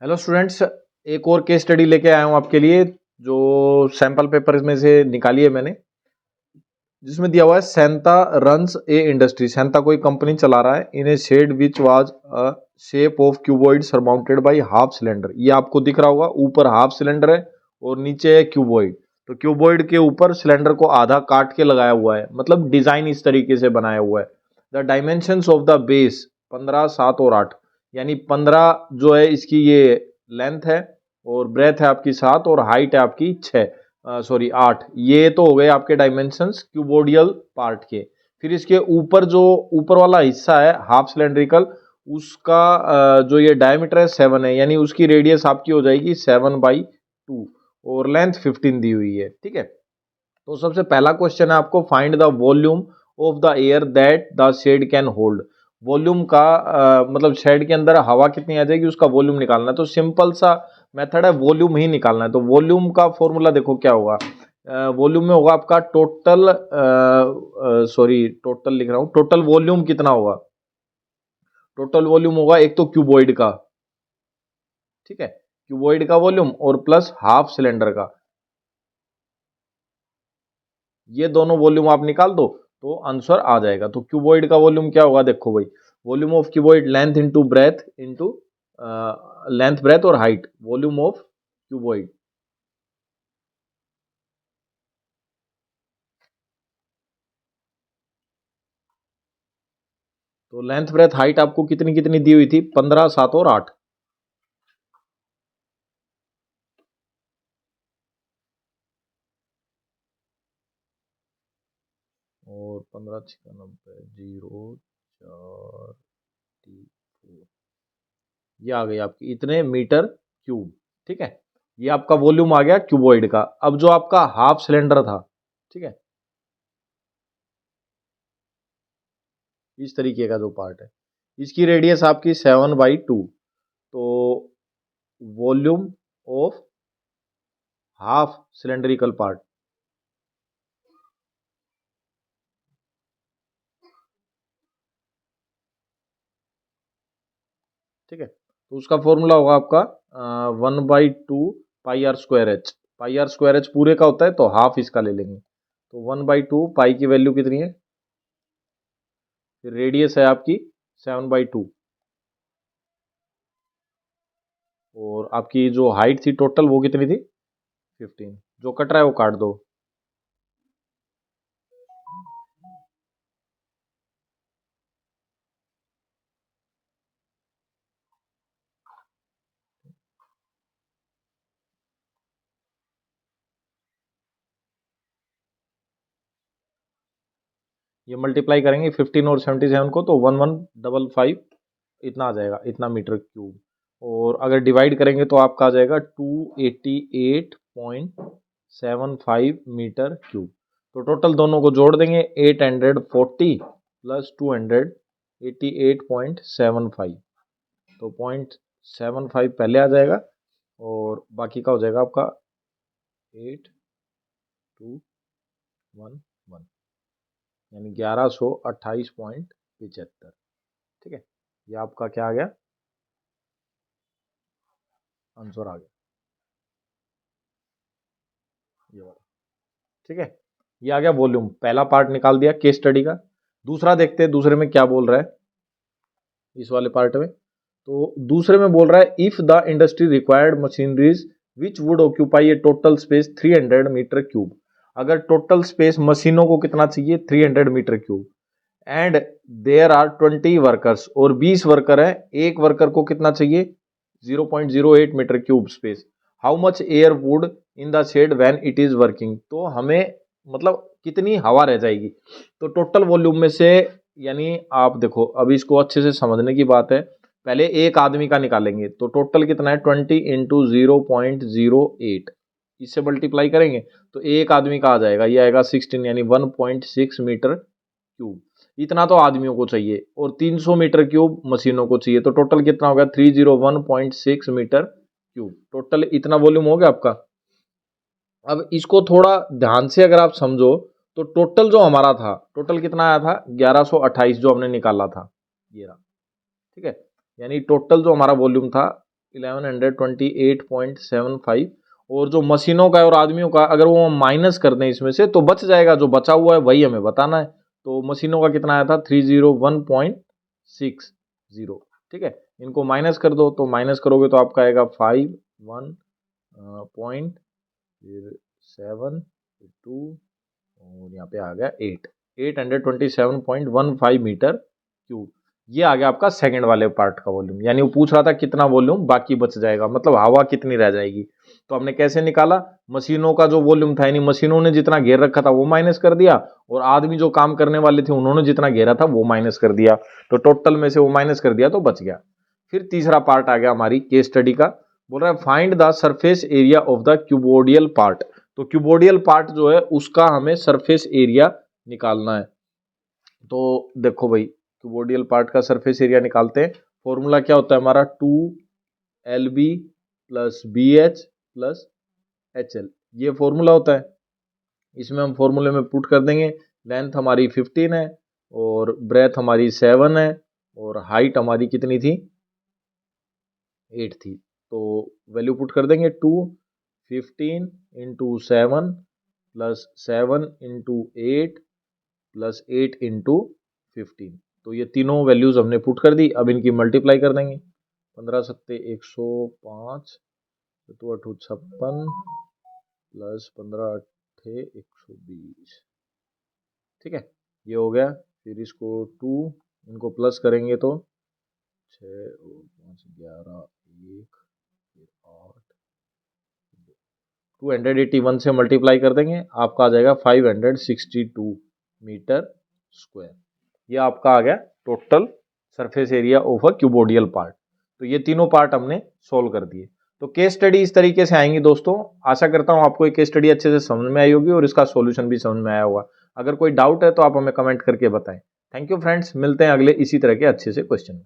Hello students, एक और case study लेके आया हूँ आपके लिए जो सैंपल पेपर में से निकाली है मैंने, जिसमें दिया हुआ है Shanta runs a industry. Shanta कोई कंपनी चला रहा है in a shed which was a shape of cuboid surmounted by half cylinder. ये आपको दिख रहा होगा, ऊपर हाफ सिलेंडर है और नीचे है क्यूबॉइड। तो क्यूबॉइड के ऊपर सिलेंडर को आधा काट के लगाया हुआ है, मतलब डिजाइन इस तरीके से बनाया हुआ है। The dimensions of the base 15, 7 और 8, यानी 15 जो है इसकी ये लेंथ है और ब्रेथ है आपकी 7 और हाइट है आपकी 6, सॉरी 8। ये तो हो गए आपके डायमेंशंस क्यूबोडियल पार्ट के। फिर इसके ऊपर जो ऊपर वाला हिस्सा है हाफ सिलेंड्रिकल, उसका जो ये डायमीटर है 7 है, यानी उसकी रेडियस आपकी हो जाएगी 7/2 और लेंथ 15 दी हुई है। ठीक है, तो सबसे पहला क्वेश्चन है आपको find the volume of the air that the shade can hold. Volume का मतलब शेड के अंदर हवा कितनी आ जाएगी उसका वॉल्यूम निकालना है। तो सिंपल सा मेथड है, वॉल्यूम ही निकालना है। तो वॉल्यूम का फॉर्मूला देखो क्या होगा। वॉल्यूम में होगा आपका टोटल, सॉरी टोटल लिख रहा हूं, टोटल वॉल्यूम कितना होगा। टोटल वॉल्यूम होगा एक तो क्यूबॉइड का, ठीक है, क्यूबॉइड का वॉल्यूम और प्लस हाफ सिलेंडर का, ये दोनों वॉल्यूम आप निकाल दो तो आंसर आ जाएगा। तो क्यूबॉइड का वॉल्यूम क्या होगा, देखो भाई, volume of cuboid length into breadth into length breadth और हाइट, वॉल्यूम ऑफ क्यूबॉइड। तो लेंथ ब्रेथ हाइट आपको कितनी कितनी दी हुई थी, 15, 7 और 8। और 15 6 90 0 4 4, ये आ गई आपकी इतने मीटर क्यूब। ठीक है, ये आपका वॉल्यूम आ गया क्यूबॉइड का। अब जो आपका हाफ सिलेंडर था, ठीक है, इस तरीके का जो पार्ट है, इसकी रेडियस आपकी 7/2। तो volume of half cylindrical part, ठीक है, तो उसका फॉर्मूला होगा आपका 1/2 pi R square H. Pi R square H पूरे का होता है तो हाफ इसका ले लेंगे। तो 1/2 पाई की वैल्यू कितनी है, फिर रेडियस है आपकी 7/2 और आपकी जो हाइट थी टोटल वो कितनी थी 15। जो कट रहा है वो काट दो। ये मल्टीप्लाई करेंगे 15 और 77 को तो 1155 इतना आ जाएगा, इतना मीटर क्यूब। और अगर डिवाइड करेंगे तो आपका आ जाएगा 288.75 मीटर क्यूब। तो टोटल दोनों को जोड़ देंगे 840 प्लस 288.75, तो 0.75 पहले आ जाएगा और बाकी का हो जाएगा आपका 8211, यानी 1128.75। ठीक है, ये आपका क्या आ गया, आंसर आ गया ये वाला। ठीक है, ये आ गया वॉल्यूम, पहला पार्ट निकाल दिया केस स्टडी का। दूसरा देखते हैं दूसरे में क्या बोल रहा है इस वाले पार्ट में। तो दूसरे में बोल रहा है if the industry required machineries which would occupy a total space 300 metre cube. अगर टोटल स्पेस मशीनों को कितना चाहिए 300 metre cube, and there are 20 workers और 20 वर्कर है, एक वर्कर को कितना चाहिए 0.08 metre cube space. How much air would in the shade when it is working. तो हमें मतलब कितनी हवा रह जाएगी। तो टोटल वॉल्यूम में से, यानी आप देखो अभी इसको अच्छे से समझने की बात है, पहले एक आदमी का निकालेंगे तो टोटल कितना है 20 इंटू 0.08, इससे मल्टीप्लाई करेंगे तो एक आदमी का आ जाएगा, ये आएगा 16, यानी 1.6 मीटर क्यूब। इतना तो आदमियों को चाहिए और 300 मीटर क्यूब मशीनों को चाहिए। तो टोटल कितना हो गया 301.6 मीटर क्यूब। टोटल इतना वॉल्यूम हो गया आपका। अब इसको थोड़ा ध्यान से अगर आप समझो तो टोटल जो हमारा था, टोटल कितना आया था 1128 जो हमने निकाला था, ये रहा। ठीक है, यानी टोटल जो हमारा वॉल्यूम था 1128.75, और जो मशीनों का है और आदमियों का अगर वो माइनस कर दें इसमें से तो बच जाएगा, जो बचा हुआ है वही हमें बताना है। तो मशीनों का कितना आया था 301.60, ठीक है। इनको माइनस कर दो, तो माइनस करोगे तो आपका आएगा 51.7 और यहाँ पे आ गया 827.15 मीटर क्यूब। ये आ गया आपका सेकंड वाले पार्ट का वॉल्यूम, यानी वो पूछ रहा था कितना वॉल्यूम बाकी बच जाएगा, मतलब हवा कितनी रह जाएगी। तो हमने कैसे निकाला, मशीनों का जो वॉल्यूम था, यानी मशीनों ने जितना घेर रखा था वो माइनस कर दिया, और आदमी जो काम करने वाले थे उन्होंने जितना घेरा था वो माइनस कर दिया, तो टोटल में से वो माइनस कर दिया तो बच गया। फिर तीसरा पार्ट आ गया हमारी केस स्टडी का, बोल रहा है find the surface area of the cuboidal part. तो क्यूबोडियल पार्ट जो है उसका हमें सरफेस एरिया निकालना है। तो देखो भाई, क्यूबोडियल पार्ट का सरफेस एरिया निकालते हैं। फॉर्मूला क्या होता है हमारा, 2LB plus BH plus HL, ये फॉर्मूला होता है। इसमें हम फॉर्मूले में पुट कर देंगे, लेंथ हमारी 15 है और ब्रेथ हमारी 7 है और हाइट हमारी कितनी थी, 8 थी। तो वैल्यू पुट कर देंगे 215 into 7 plus 7 into 8 plus 8 into 15। तो ये तीनों वैल्यूज हमने पुट कर दी। अब इनकी मल्टीप्लाई कर देंगे, 15 सत्ते 105, 2 8 56 प्लस 15 अट्ठे 120, ठीक है, ये हो गया। फिर इसको 2 इनको प्लस करेंगे तो 6 और 5 11 1 फिर 8, 281 से मल्टीप्लाई कर देंगे, आपका आ जाएगा 562 मीटर स्क्वायर। ये आपका आ गया total surface area of a cuboidal part. तो ये तीनों पार्ट हमने सोल्व कर दिए। तो केस स्टडी इस तरीके से आएंगी दोस्तों। आशा करता हूं आपको ये केस स्टडी अच्छे से समझ में आई होगी और इसका सॉल्यूशन भी समझ में आया होगा। अगर कोई डाउट है तो आप हमें कमेंट करके बताएं। थैंक यू फ्रेंड्स, मिलते हैं अगले इसी तरह के अच्छे से क्वेश्चन में।